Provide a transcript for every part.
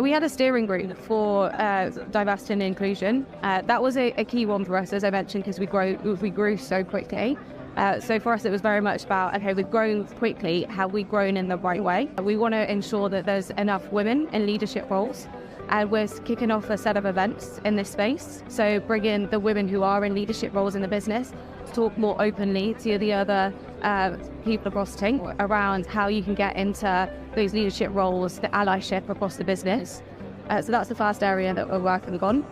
We had a steering group for diversity and inclusion. That was a key one for us, as I mentioned, because we grew so quickly. So for us, it was very much about, okay, we've grown quickly, have we grown in the right way? We want to ensure that there's enough women in leadership roles. And we're kicking off a set of events in this space. So bringing the women who are in leadership roles in the business to talk more openly to the other people across the team around how you can get into those leadership roles, the allyship across the business. So that's the first area that we're working on.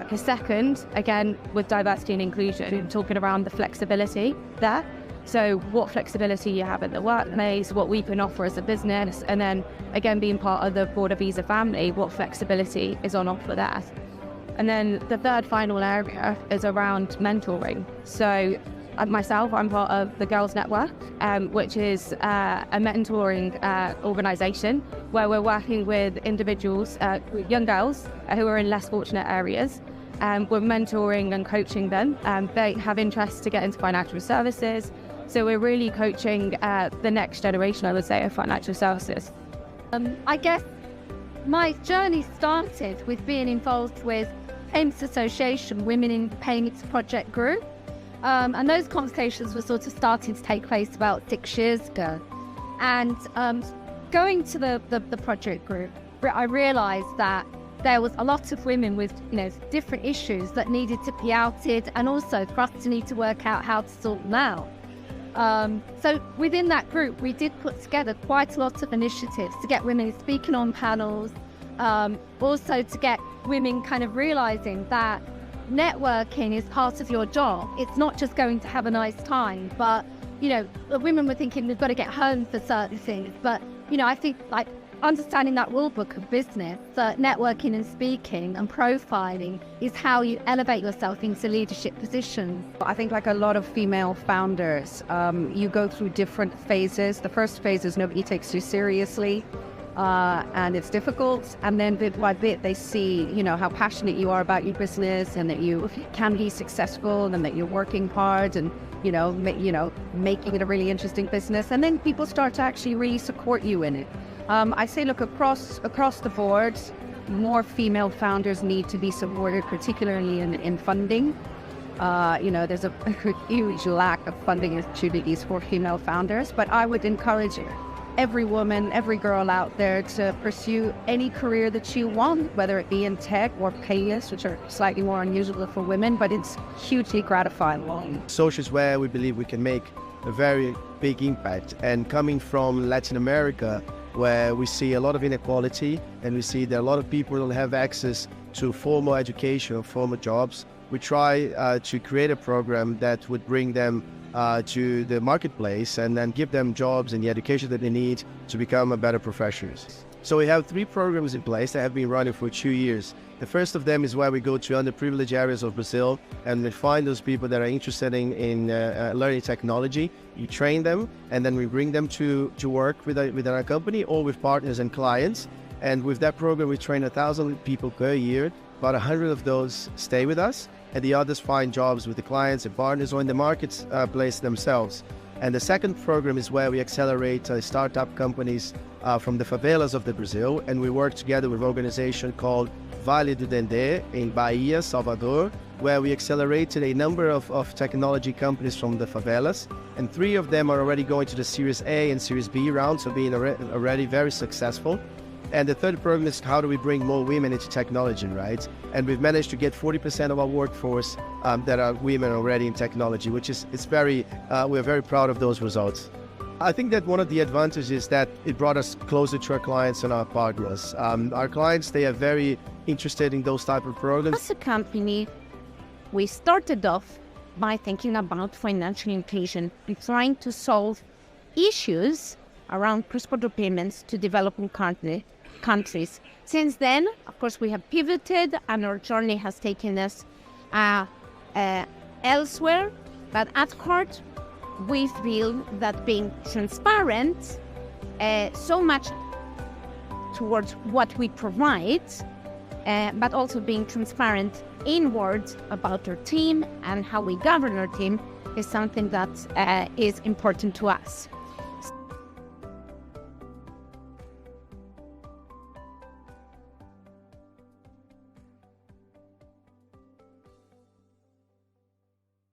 The second, again, with diversity and inclusion, talking around the flexibility there. So what flexibility you have at the workplace, what we can offer as a business, and then again, being part of the broader Visa family, what flexibility is on offer there. And then the third final area is around mentoring. So myself, I'm part of the Girls Network, which is a mentoring organisation where we're working with individuals, young girls who are in less fortunate areas. We're mentoring and coaching them. They have interest to get into financial services. So we're really coaching the next generation, I would say, of financial services. I guess my journey started with being involved with Payments Association, Women in Payments Project Group. And those conversations were sort of starting to take place about 6 years ago. And going to the project group, I realised that there was a lot of women with, different issues that needed to be outed, and also for us to need to work out how to sort them out. So within that group, we did put together quite a lot of initiatives to get women speaking on panels, also to get women kind of realising that networking is part of your job. It's not just going to have a nice time, but, the women were thinking we've got to get home for certain things. But, I think understanding that rule book of business, that networking and speaking and profiling is how you elevate yourself into leadership positions. I think like a lot of female founders, you go through different phases. The first phase is nobody takes you seriously. And it's difficult, and then bit by bit they see, how passionate you are about your business, and that you can be successful, and that you're working hard, and making it a really interesting business, and then people start to actually really support you in it. I say, look, across the board, more female founders need to be supported, particularly in funding. There's a huge lack of funding opportunities for female founders, but I would encourage every woman, every girl out there to pursue any career that you want, whether it be in tech or payments, which are slightly more unusual for women, but it's hugely gratifying. Social is where we believe we can make a very big impact. And coming from Latin America, where we see a lot of inequality, and we see that a lot of people don't have access to formal education or formal jobs, we try to create a program that would bring them to the marketplace and then give them jobs and the education that they need to become a better professionals. So we have 3 programs in place that have been running for 2 years. The first of them is where we go to underprivileged areas of Brazil, and we find those people that are interested in learning technology. We train them, and then we bring them to work with our company or with partners and clients. And with that program, we train 1,000 people per year. About 100 of those stay with us, and the others find jobs with the clients and partners or in the marketplace themselves. And the second program is where we accelerate startup companies from the favelas of Brazil, and we work together with an organization called Vale do Dendê in Bahia, Salvador, where we accelerated a number of technology companies from the favelas, and 3 of them are already going to the Series A and Series B round, so being already very successful. And the third program is how do we bring more women into technology, right? And we've managed to get 40% of our workforce that are women already in technology, which is we're very proud of those results. I think that one of the advantages is that it brought us closer to our clients and our partners. Our clients, they are very interested in those type of programs. As a company, we started off by thinking about financial inclusion and trying to solve issues around cross-border payments to developing countries. Since then, of course, we have pivoted and our journey has taken us elsewhere, but at heart, we feel that being transparent so much towards what we provide, but also being transparent inwards about our team and how we govern our team is something that is important to us.